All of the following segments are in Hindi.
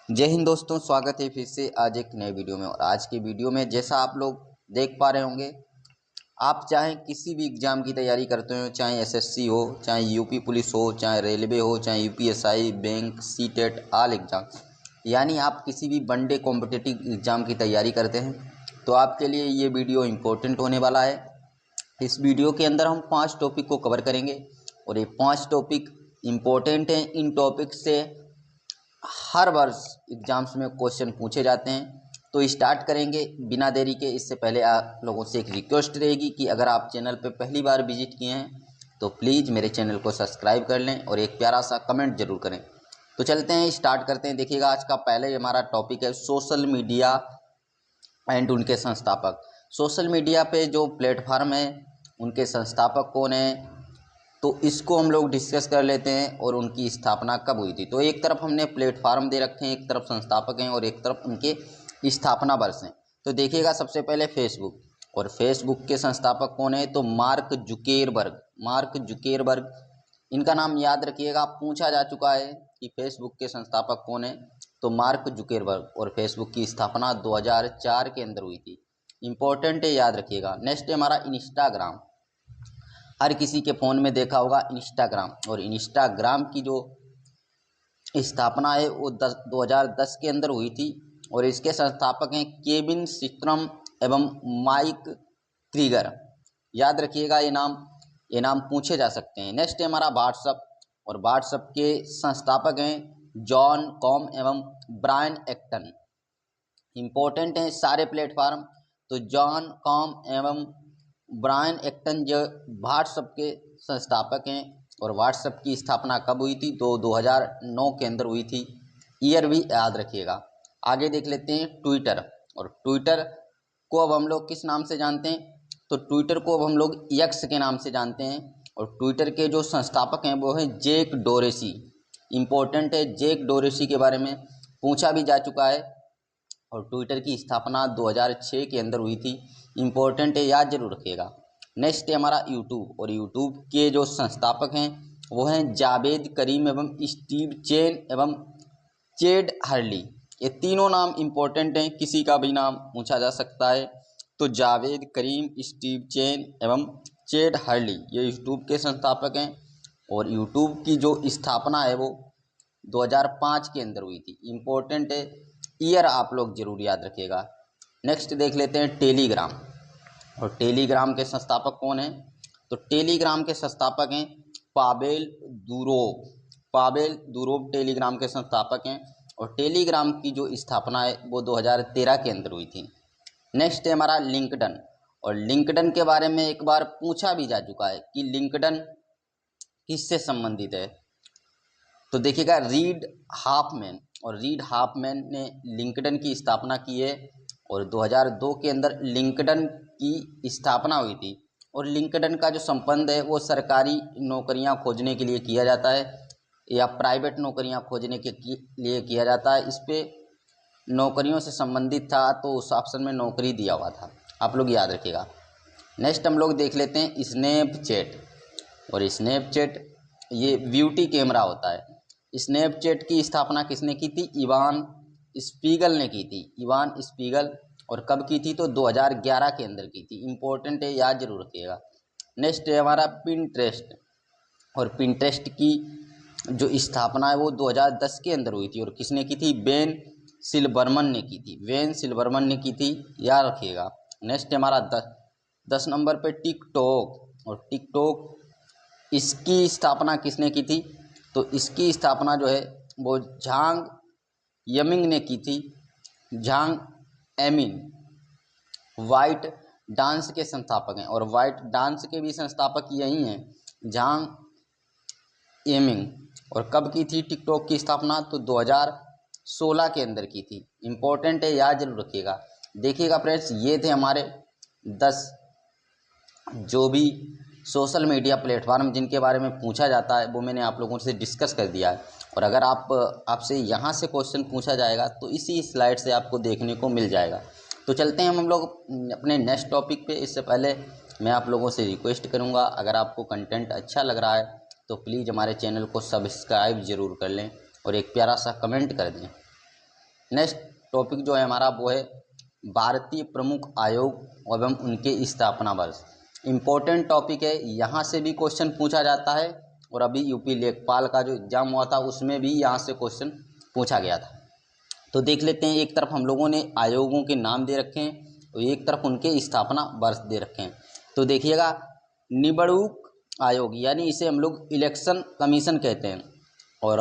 जय हिंद दोस्तों, स्वागत है फिर से आज एक नए वीडियो में। और आज के वीडियो में जैसा आप लोग देख पा रहे होंगे, आप चाहे किसी भी एग्ज़ाम की तैयारी करते हो, चाहे एसएससी हो, चाहे यूपी पुलिस हो, चाहे रेलवे हो, चाहे UPSI, bank, CTET, all exam, यानी आप किसी भी वनडे कॉम्पिटिटिव एग्ज़ाम की तैयारी करते हैं तो आपके लिए ये वीडियो इम्पोर्टेंट होने वाला है। इस वीडियो के अंदर हम 5 टॉपिक को कवर करेंगे और ये 5 टॉपिक इम्पोर्टेंट हैं। इन टॉपिक से हर वर्ष एग्जाम्स में क्वेश्चन पूछे जाते हैं। तो स्टार्ट करेंगे बिना देरी के। इससे पहले आप लोगों से एक रिक्वेस्ट रहेगी कि अगर आप चैनल पर पहली बार विजिट किए हैं तो प्लीज़ मेरे चैनल को सब्सक्राइब कर लें और एक प्यारा सा कमेंट जरूर करें। तो चलते हैं, स्टार्ट करते हैं। देखिएगा, आज का पहले हमारा टॉपिक है सोशल मीडिया एंड उनके संस्थापक। सोशल मीडिया पे जो प्लेटफार्म है उनके संस्थापक कौन हैं, तो इसको हम लोग डिस्कस कर लेते हैं और उनकी स्थापना कब हुई थी। तो एक तरफ हमने प्लेटफार्म दे रखे हैं, एक तरफ संस्थापक हैं और एक तरफ उनके स्थापना वर्ष हैं। तो देखिएगा, सबसे पहले फेसबुक, और फेसबुक के संस्थापक कौन है, तो मार्क जुकेरबर्ग। मार्क जुकेरबर्ग, इनका नाम याद रखिएगा, पूछा जा चुका है कि फेसबुक के संस्थापक कौन है, तो मार्क जुकेरबर्ग। और फेसबुक की स्थापना 2004 के अंदर हुई थी। इंपॉर्टेंट है, याद रखिएगा। नेक्स्ट है हमारा इंस्टाग्राम। हर किसी के फ़ोन में देखा होगा इंस्टाग्राम, और इंस्टाग्राम की जो स्थापना है वो 2010 के अंदर हुई थी। और इसके संस्थापक हैं केविन सिस्ट्रम एवं माइक क्रीगर। याद रखिएगा, ये नाम पूछे जा सकते हैं। नेक्स्ट है हमारा व्हाट्सअप, और व्हाट्सअप के संस्थापक हैं जॉन कॉम एवं ब्रायन एक्टन। इम्पोर्टेंट हैं सारे प्लेटफार्म, तो जॉन कॉम एवं ब्रायन एक्टन जो व्हाट्सएप के संस्थापक हैं। और व्हाट्सएप की स्थापना कब हुई थी, तो 2009 के अंदर हुई थी। ईयर भी याद रखिएगा। आगे देख लेते हैं ट्विटर, और ट्विटर को अब हम लोग किस नाम से जानते हैं, तो ट्विटर को अब हम लोग एक्स के नाम से जानते हैं। और ट्विटर के जो संस्थापक हैं वो हैं जैक डोरेसी। इम्पोर्टेंट है, जैक डोरेसी के बारे में पूछा भी जा चुका है। और ट्विटर की स्थापना 2006 के अंदर हुई थी। इम्पोर्टेंट है, याद जरूर रखिएगा। नेक्स्ट है हमारा यूट्यूब, और यूट्यूब के जो संस्थापक हैं वो हैं जावेद करीम एवं स्टीव चेन एवं चेड हर्ली। ये तीनों नाम इम्पोर्टेंट हैं, किसी का भी नाम पूछा जा सकता है। तो जावेद करीम, स्टीव चेन एवं चेड हर्ली ये यूट्यूब के संस्थापक हैं। और यूट्यूब की जो स्थापना है वो 2005 के अंदर हुई थी। इम्पोर्टेंट है, ईयर आप लोग जरूर याद रखिएगा। नेक्स्ट देख लेते हैं टेलीग्राम, और टेलीग्राम के संस्थापक कौन हैं, तो टेलीग्राम के संस्थापक हैं Pavel Durov. Pavel Durov Telegram के संस्थापक हैं। और टेलीग्राम की जो स्थापना है वो 2013 के अंदर हुई थी। नेक्स्ट है हमारा लिंक्डइन, और लिंक्डइन के बारे में एक बार पूछा भी जा चुका है कि लिंक्डइन किससे संबंधित है। तो देखिएगा, रीड हाफमैन, और रीड हाफमैन ने लिंक्डइन की स्थापना की है। और 2002 के अंदर लिंक्डइन की स्थापना हुई थी। और लिंक्डइन का जो संबंध है वो सरकारी नौकरियां खोजने के लिए किया जाता है या प्राइवेट नौकरियां खोजने के लिए किया जाता है। इस पे नौकरियों से संबंधित था, तो उस ऑप्शन में नौकरी दिया हुआ था, आप लोग याद रखिएगा। नेक्स्ट हम लोग देख लेते हैं स्नैपचैट, और स्नैपचैट ये ब्यूटी कैमरा होता है। स्नैपचैट की स्थापना किसने की थी, इवान स्पीगल ने की थी। Ivan Spiegel. और कब की थी, तो 2011 के अंदर की थी। इम्पोर्टेंट है, याद जरूर रखिएगा। नेक्स्ट है हमारा पिंटरेस्ट, और पिंटरेस्ट की जो स्थापना है वो 2010 के अंदर हुई थी। और किसने की थी, बेन सिल्बरमन ने की थी। बेन सिल्बरमन ने की थी, याद रखिएगा। नेक्स्ट है हमारा 10 नंबर पे टिकटॉक, और टिकटॉक इसकी स्थापना किसने की थी, तो इसकी स्थापना जो है वो झांग यमिंग ने की थी। झांग एमिंग वाइट डांस के संस्थापक हैं, और वाइट डांस के भी संस्थापक यही हैं, झांग एमिंग। और कब की थी टिकटॉक की स्थापना, तो 2016 के अंदर की थी। इम्पोर्टेंट है, याद जरूर रखिएगा। देखिएगा फ्रेंड्स, ये थे हमारे 10 जो भी सोशल मीडिया प्लेटफार्म जिनके बारे में पूछा जाता है वो मैंने आप लोगों से डिस्कस कर दिया है। और अगर आपसे यहाँ से क्वेश्चन पूछा जाएगा तो इसी स्लाइड से आपको देखने को मिल जाएगा। तो चलते हैं हम लोग अपने नेक्स्ट टॉपिक पे। इससे पहले मैं आप लोगों से रिक्वेस्ट करूँगा, अगर आपको कंटेंट अच्छा लग रहा है तो प्लीज़ हमारे चैनल को सब्सक्राइब ज़रूर कर लें और एक प्यारा सा कमेंट कर दें। नेक्स्ट टॉपिक जो है हमारा वो है भारतीय प्रमुख आयोग एवं उनके स्थापना वर्ष। इम्पोर्टेंट टॉपिक है, यहाँ से भी क्वेश्चन पूछा जाता है और अभी यूपी लेखपाल का जो एग्जाम हुआ था उसमें भी यहाँ से क्वेश्चन पूछा गया था। तो देख लेते हैं, एक तरफ हम लोगों ने आयोगों के नाम दे रखे हैं और एक तरफ उनके स्थापना वर्ष दे रखे हैं। तो देखिएगा, निबड़ूक आयोग यानी इसे हम लोग इलेक्शन कमीशन कहते हैं, और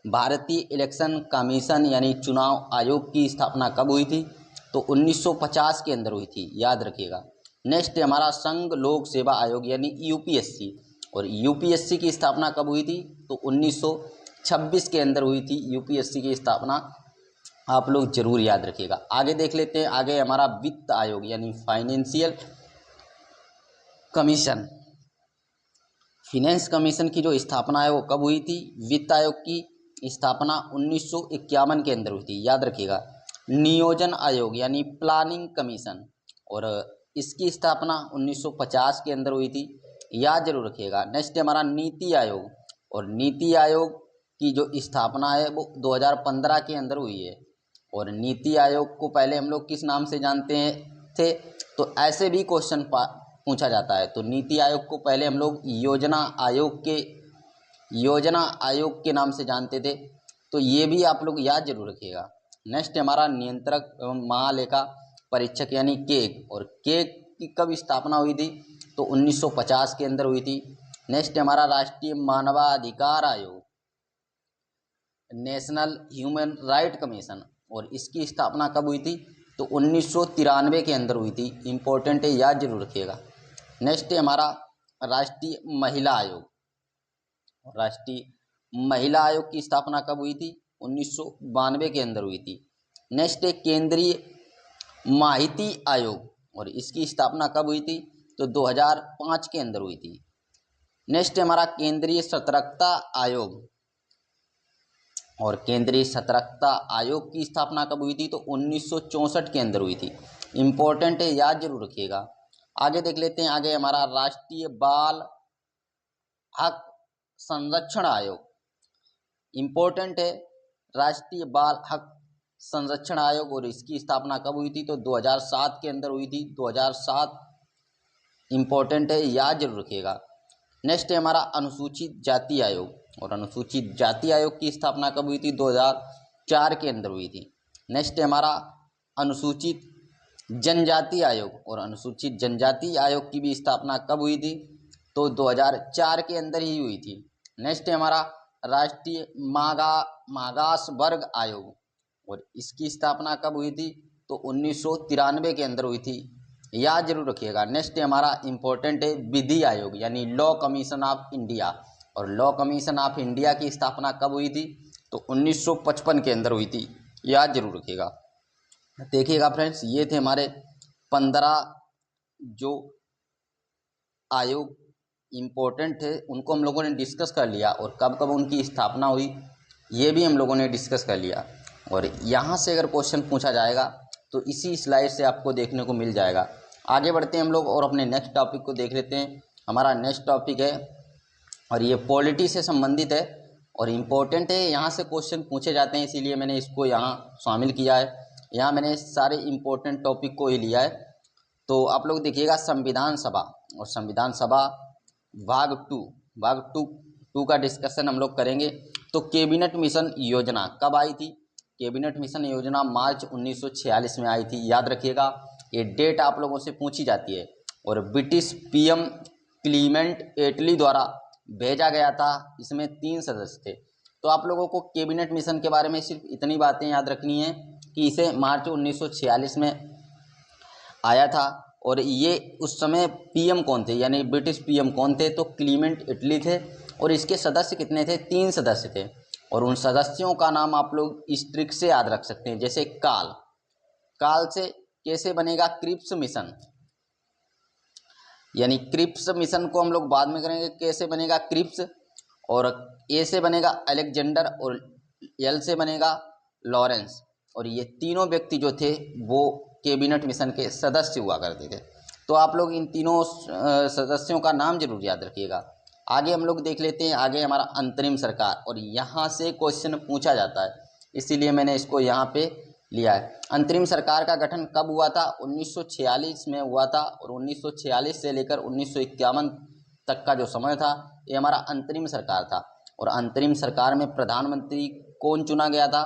भारतीय इलेक्शन कमीशन यानी चुनाव आयोग की स्थापना कब हुई थी? तो 1950 के अंदर हुई थी, याद रखिएगा। नेक्स्ट है हमारा संघ लोक सेवा आयोग यानी यूपीएससी, और यूपीएससी की स्थापना कब हुई थी? तो 1926 के अंदर हुई थी यूपीएससी की स्थापना, आप लोग जरूर याद रखिएगा। आगे देख लेते हैं, आगे हमारा वित्त आयोग यानी फाइनेंशियल कमीशन, फिनेंस कमीशन की जो स्थापना है वो कब हुई थी? वित्त आयोग की स्थापना 1951 के अंदर हुई थी, याद रखिएगा। नियोजन आयोग यानी प्लानिंग कमीशन, और इसकी स्थापना 1950 के अंदर हुई थी, याद जरूर रखिएगा। नेक्स्ट है हमारा नीति आयोग, और नीति आयोग की जो स्थापना है वो 2015 के अंदर हुई है। और नीति आयोग को पहले हम लोग किस नाम से जानते थे? तो ऐसे भी क्वेश्चन पूछा जाता है। तो नीति आयोग को पहले हम लोग योजना आयोग के नाम से जानते थे, तो ये भी आप लोग याद जरूर रखिएगा। नेक्स्ट हमारा नियंत्रक एवं महालेखा परीक्षक यानी केग, और केग की कब स्थापना हुई थी? तो 1950 के अंदर हुई थी। नेक्स्ट हमारा राष्ट्रीय मानवाधिकार आयोग, नेशनल ह्यूमन राइट कमीशन, और इसकी स्थापना कब हुई थी? तो 1993 के अंदर हुई थी, इम्पोर्टेंट है, याद जरूर रखिएगा। नेक्स्ट है हमारा राष्ट्रीय महिला आयोग, राष्ट्रीय महिला आयोग की स्थापना कब हुई थी? 1992 के अंदर हुई थी। नेक्स्ट है केंद्रीय माहिती आयोग, और इसकी स्थापना कब हुई थी? तो 2005 के अंदर हुई थी। नेक्स्ट है हमारा केंद्रीय सतर्कता आयोग, और केंद्रीय सतर्कता आयोग की स्थापना कब हुई थी? तो 1964 के अंदर हुई थी, इम्पोर्टेंट है, याद जरूर रखिएगा। आगे देख लेते हैं, आगे हमारा राष्ट्रीय बाल हक संरक्षण आयोग, इम्पोर्टेंट है, राष्ट्रीय बाल हक संरक्षण आयोग, और इसकी स्थापना कब हुई थी? तो 2007 के अंदर हुई थी, 2007, इम्पोर्टेंट है, याद जरूर रखिएगा। नेक्स्ट है हमारा अनुसूचित जाति आयोग, और अनुसूचित जाति आयोग की स्थापना कब हुई थी? 2004 के अंदर हुई थी। नेक्स्ट है हमारा अनुसूचित जनजाति आयोग, और अनुसूचित जनजाति आयोग की भी स्थापना कब हुई थी? तो 2004 के अंदर ही हुई थी। नेक्स्ट है हमारा राष्ट्रीय मागास वर्ग आयोग, और इसकी स्थापना कब हुई थी? तो 1993 के अंदर हुई थी, याद जरूर रखिएगा। नेक्स्ट है हमारा इम्पोर्टेंट है विधि आयोग यानी लॉ कमीशन ऑफ इंडिया, और लॉ कमीशन ऑफ इंडिया की स्थापना कब हुई थी? तो 1955 के अंदर हुई थी, याद जरूर रखिएगा। देखिएगा फ्रेंड्स, ये थे हमारे 15 जो आयोग इम्पोर्टेंट थे, उनको हम लोगों ने डिस्कस कर लिया, और कब कब उनकी स्थापना हुई ये भी हम लोगों ने डिस्कस कर लिया। और यहाँ से अगर क्वेश्चन पूछा जाएगा तो इसी स्लाइड से आपको देखने को मिल जाएगा। आगे बढ़ते हैं हम लोग और अपने नेक्स्ट टॉपिक को देख लेते हैं। हमारा नेक्स्ट टॉपिक है, और ये पॉलिटी से संबंधित है और इम्पोर्टेंट है, यहाँ से क्वेश्चन पूछे जाते हैं, इसीलिए मैंने इसको यहाँ शामिल किया है। यहाँ मैंने सारे इम्पोर्टेंट टॉपिक को ही लिया है। तो आप लोग देखिएगा, संविधान सभा, और संविधान सभा भाग टू का डिस्कशन हम लोग करेंगे। तो कैबिनेट मिशन योजना कब आई थी? कैबिनेट मिशन योजना मार्च 1946 में आई थी, याद रखिएगा। ये डेट आप लोगों से पूछी जाती है। और ब्रिटिश पीएम क्लीमेंट एटली द्वारा भेजा गया था। इसमें 3 सदस्य थे। तो आप लोगों को कैबिनेट मिशन के बारे में सिर्फ इतनी बातें याद रखनी है कि इसे मार्च 1946 में आया था। और ये उस समय पीएम कौन थे, यानी ब्रिटिश पीएम कौन थे? तो क्लीमेंट एटली थे। और इसके सदस्य कितने थे? 3 सदस्य थे। और उन सदस्यों का नाम आप लोग इस ट्रिक से याद रख सकते हैं, जैसे काल से कैसे बनेगा? क्रिप्स मिशन, यानी क्रिप्स मिशन को हम लोग बाद में करेंगे, कैसे बनेगा? क्रिप्स। और ए से बनेगा अलेक्जेंडर, और एल से बनेगा लॉरेंस। और ये तीनों व्यक्ति जो थे वो कैबिनेट मिशन के सदस्य हुआ करते थे। तो आप लोग इन तीनों सदस्यों का नाम जरूर याद रखिएगा। आगे हम लोग देख लेते हैं, आगे हमारा अंतरिम सरकार, और यहाँ से क्वेश्चन पूछा जाता है, इसीलिए मैंने इसको यहाँ पे लिया है। अंतरिम सरकार का गठन कब हुआ था? 1946 में हुआ था और 1946 से लेकर 1951 तक का जो समय था ये हमारा अंतरिम सरकार था। और अंतरिम सरकार में प्रधानमंत्री कौन चुना गया था?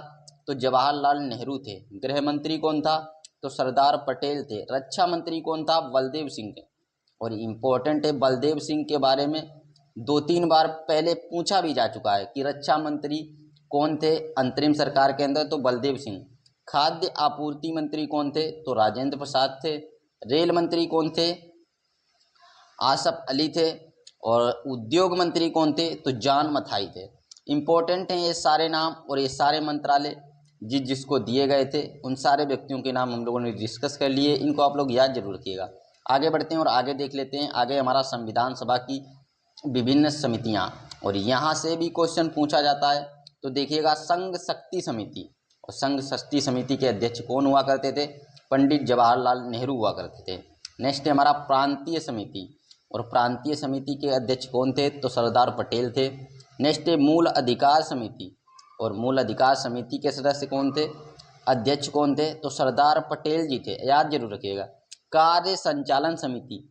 तो जवाहरलाल नेहरू थे। गृह मंत्री कौन था? तो सरदार पटेल थे। रक्षा मंत्री कौन था? बलदेव सिंह थे। और इम्पोर्टेंट है, बलदेव सिंह के बारे में 2-3 बार पहले पूछा भी जा चुका है कि रक्षा मंत्री कौन थे अंतरिम सरकार के अंदर? तो बलदेव सिंह। खाद्य आपूर्ति मंत्री कौन थे? तो राजेंद्र प्रसाद थे। रेल मंत्री कौन थे? आसफ अली थे। और उद्योग मंत्री कौन थे? तो जॉन मथाई थे। इम्पोर्टेंट हैं ये सारे नाम और ये सारे मंत्रालय जिसको दिए गए थे, उन सारे व्यक्तियों के नाम हम लोगों ने डिस्कस कर लिए। इनको आप लोग याद जरूर रखिएगा। आगे बढ़ते हैं और आगे देख लेते हैं। आगे हमारा संविधान सभा की विभिन्न समितियां, और यहाँ से भी क्वेश्चन पूछा जाता है। तो देखिएगा, संघ शक्ति समिति, और संघ शक्ति समिति के अध्यक्ष कौन हुआ करते थे? पंडित जवाहरलाल नेहरू हुआ करते थे। नेक्स्ट है हमारा प्रांतीय समिति, और प्रांतीय समिति के अध्यक्ष कौन थे? तो सरदार पटेल थे। नेक्स्ट है मूल अधिकार समिति, और मूल अधिकार समिति के सदस्य कौन थे? अध्यक्ष कौन थे? तो सरदार पटेल जी थे, याद जरूर रखिएगा। कार्य संचालन समिति,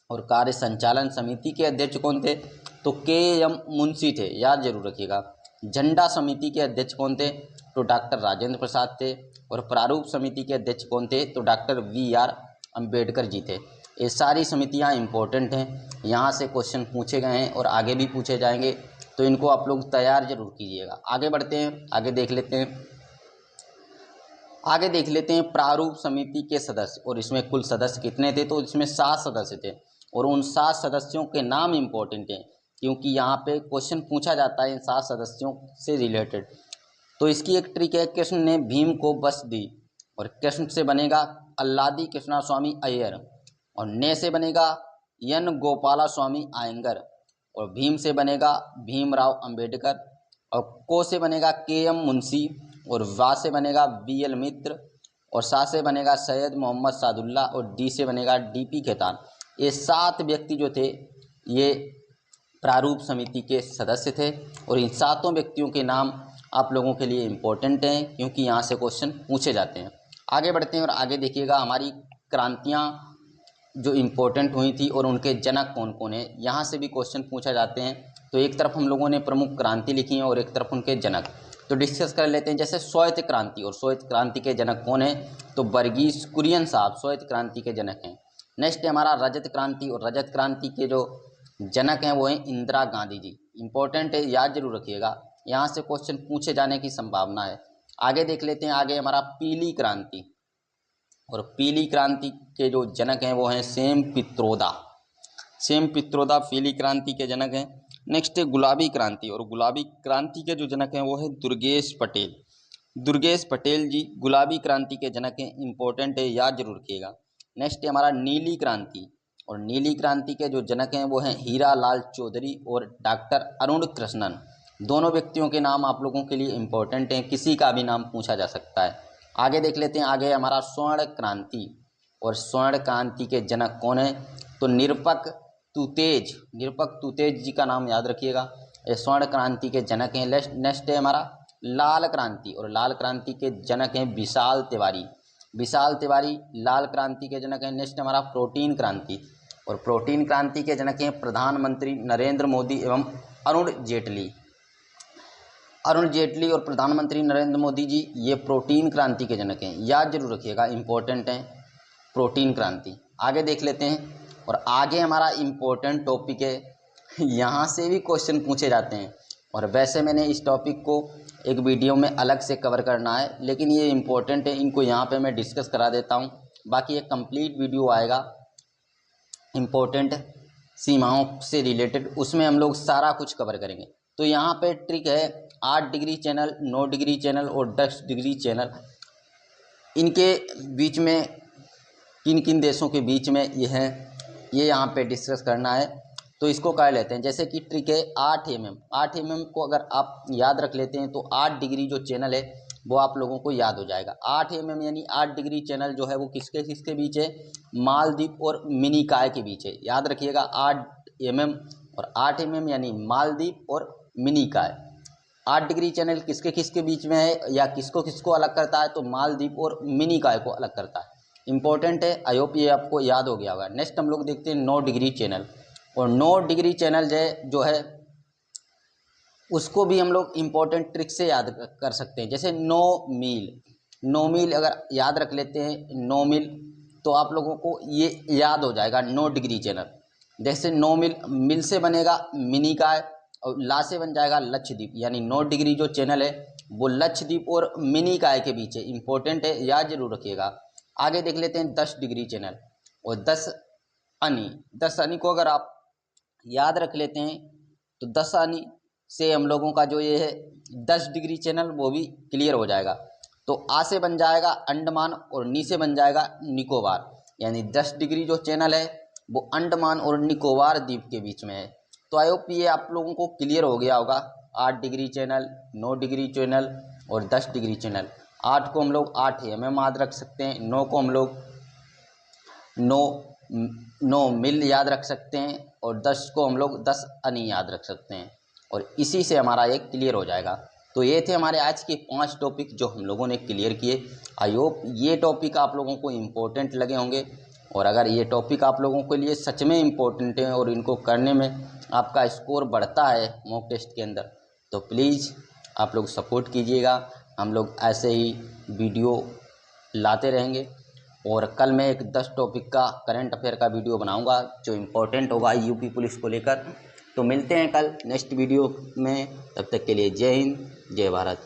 और कार्य संचालन समिति के अध्यक्ष कौन थे? तो के.एम. मुंशी थे, याद जरूर रखिएगा। झंडा समिति के अध्यक्ष कौन थे? तो डॉक्टर राजेंद्र प्रसाद थे। और प्रारूप समिति के अध्यक्ष कौन थे? तो डॉक्टर वी.आर. अंबेडकर जी थे। ये सारी समितियां इंपॉर्टेंट हैं, यहाँ से क्वेश्चन पूछे गए हैं और आगे भी पूछे जाएंगे, तो इनको आप लोग तैयार जरूर कीजिएगा। आगे बढ़ते हैं, आगे देख लेते हैं प्रारूप समिति के सदस्य, और इसमें कुल सदस्य कितने थे? तो इसमें 7 सदस्य थे, और उन 7 सदस्यों के नाम इम्पोर्टेंट हैं क्योंकि यहाँ पे क्वेश्चन पूछा जाता है इन 7 सदस्यों से रिलेटेड। तो इसकी एक ट्रिक है, कृष्ण ने भीम को बस दी, और कृष्ण से बनेगा अल्लादी कृष्णा स्वामी अय्यर, और ने से बनेगा एन गोपाला स्वामी आयंगर, और भीम से बनेगा भीमराव अंबेडकर, और को से बनेगा के.एम. मुंशी, और वा से बनेगा बी.एल. मित्र, और सा से बनेगा सैयद मोहम्मद सादुल्ला, और डी से बनेगा डी.पी. खेतान। ये 7 व्यक्ति जो थे ये प्रारूप समिति के सदस्य थे, और इन 7 व्यक्तियों के नाम आप लोगों के लिए इम्पोर्टेंट हैं क्योंकि यहाँ से क्वेश्चन पूछे जाते हैं। आगे बढ़ते हैं और आगे देखिएगा, हमारी क्रांतियाँ जो इम्पोर्टेंट हुई थी और उनके जनक कौन कौन है, यहाँ से भी क्वेश्चन पूछा जाते हैं। तो एक तरफ हम लोगों ने प्रमुख क्रांति लिखी है और एक तरफ उनके जनक, तो डिस्कस कर लेते हैं। जैसे श्वेत क्रांति, और श्वेत क्रांति के जनक कौन है? तो वर्गीस कुरियन साहब श्वेत क्रांति के जनक हैं। नेक्स्ट है हमारा रजत क्रांति, और रजत क्रांति के जो जनक हैं वो हैं इंदिरा गांधी जी। इंपॉर्टेंट है, याद जरूर रखिएगा, यहाँ से क्वेश्चन पूछे जाने की संभावना है। आगे देख लेते हैं, आगे हमारा पीली क्रांति, और पीली क्रांति के जो जनक हैं वो हैं सेम पित्रोदा। सेम पित्रोदा पीली क्रांति के जनक हैं। नेक्स्ट है गुलाबी क्रांति, और गुलाबी क्रांति के जो जनक हैं वो है दुर्गेश पटेल। दुर्गेश पटेल जी गुलाबी क्रांति के जनक हैं, इंपॉर्टेंट है, याद जरूर रखिएगा। नेक्स्ट है हमारा नीली क्रांति, और नीली क्रांति के जो जनक हैं वो हैं हीरा लाल चौधरी और डॉक्टर अरुण कृष्णन। दोनों व्यक्तियों के नाम आप लोगों के लिए इम्पोर्टेंट हैं, किसी का भी नाम पूछा जा सकता है। आगे देख लेते हैं, आगे हमारा स्वर्ण क्रांति, और स्वर्ण क्रांति के जनक कौन है? तो निरपक तुतेज जी का नाम याद रखिएगा, ये स्वर्ण क्रांति के जनक हैं। नेक्स्ट है हमारा लाल क्रांति, और लाल क्रांति के जनक हैं विशाल तिवारी। विशाल तिवारी लाल क्रांति के जनक हैं। नेक्स्ट हमारा प्रोटीन क्रांति, और प्रोटीन क्रांति के जनक हैं प्रधानमंत्री नरेंद्र मोदी एवं अरुण जेटली। अरुण जेटली और प्रधानमंत्री नरेंद्र मोदी जी ये प्रोटीन क्रांति के जनक हैं, याद जरूर रखिएगा, इंपॉर्टेंट हैं प्रोटीन क्रांति। आगे देख लेते हैं, और आगे हमारा इम्पोर्टेंट टॉपिक है, यहाँ से भी क्वेश्चन पूछे जाते हैं, और वैसे मैंने इस टॉपिक को एक वीडियो में अलग से कवर करना है, लेकिन ये इम्पोर्टेंट है, इनको यहाँ पे मैं डिस्कस करा देता हूँ। बाकी एक कंप्लीट वीडियो आएगा इम्पोर्टेंट सीमाओं से रिलेटेड, उसमें हम लोग सारा कुछ कवर करेंगे। तो यहाँ पे ट्रिक है, 8 डिग्री चैनल, 9 डिग्री चैनल और 10 डिग्री चैनल, इनके बीच में किन किन देशों के बीच में ये है, ये यहाँ पे डिस्कस करना है। तो इसको कर लेते हैं, जैसे कि ट्रिक है 8 mm। 8 mm को अगर आप याद रख लेते हैं तो 8 डिग्री जो चैनल है वो आप लोगों को याद हो जाएगा। 8 mm यानी 8 डिग्री चैनल जो है वो किसके किसके बीच है? मालदीव और मिनिकॉय के बीच है, याद रखिएगा 8 mm, और 8 mm यानी मालदीव और मिनिकॉय। 8 डिग्री चैनल किसके किसके बीच में है या किसको किसको अलग करता है, तो मालदीप और मिनी काय को अलग करता है। इंपॉर्टेंट है, आई होप ये आपको याद हो गया होगा। नेक्स्ट हम लोग देखते हैं 9 डिग्री चैनल, और 9 डिग्री चैनल जो है उसको भी हम लोग इम्पोर्टेंट ट्रिक से याद कर सकते हैं। जैसे 9 मील, 9 मील अगर याद रख लेते हैं 9 मील, तो आप लोगों को ये याद हो जाएगा 9 डिग्री चैनल। जैसे 9 मील, मिल से बनेगा मिनी काय और ला से बन जाएगा लक्षद्वीप, यानी 9 डिग्री जो चैनल है वो लक्षद्वीप और मिनी काय के बीच है। इंपॉर्टेंट है, याद जरूर रखिएगा। आगे देख लेते हैं 10 डिग्री चैनल और 10 अनी। 10 अनी को अगर आप याद रख लेते हैं तो 10 अनी से हम लोगों का जो ये है 10 डिग्री चैनल वो भी क्लियर हो जाएगा। तो आ से बन जाएगा अंडमान और नी से बन जाएगा निकोबार, यानी 10 डिग्री जो चैनल है वो अंडमान और निकोबार द्वीप के बीच में है। तो आई होप ये आप लोगों को क्लियर हो गया होगा। 8 डिग्री चैनल, 9 डिग्री चैनल और 10 डिग्री चैनल। 8 को हम लोग 8 एमएम याद रख सकते हैं, 9 को हम लोग 9 मिल याद रख सकते हैं और 10 को हम लोग 10 अनी याद रख सकते हैं, और इसी से हमारा ये क्लियर हो जाएगा। तो ये थे हमारे आज के 5 टॉपिक जो हम लोगों ने क्लियर किए। आई होप ये टॉपिक आप लोगों को इम्पोर्टेंट लगे होंगे, और अगर ये टॉपिक आप लोगों के लिए सच में इम्पोर्टेंट है और इनको करने में आपका स्कोर बढ़ता है मॉक टेस्ट के अंदर, तो प्लीज़ आप लोग सपोर्ट कीजिएगा। हम लोग ऐसे ही वीडियो लाते रहेंगे, और कल मैं एक 10 टॉपिक का करंट अफेयर का वीडियो बनाऊंगा जो इम्पोर्टेंट होगा यूपी पुलिस को लेकर। तो मिलते हैं कल नेक्स्ट वीडियो में, तब तक के लिए जय हिंद, जय भारत।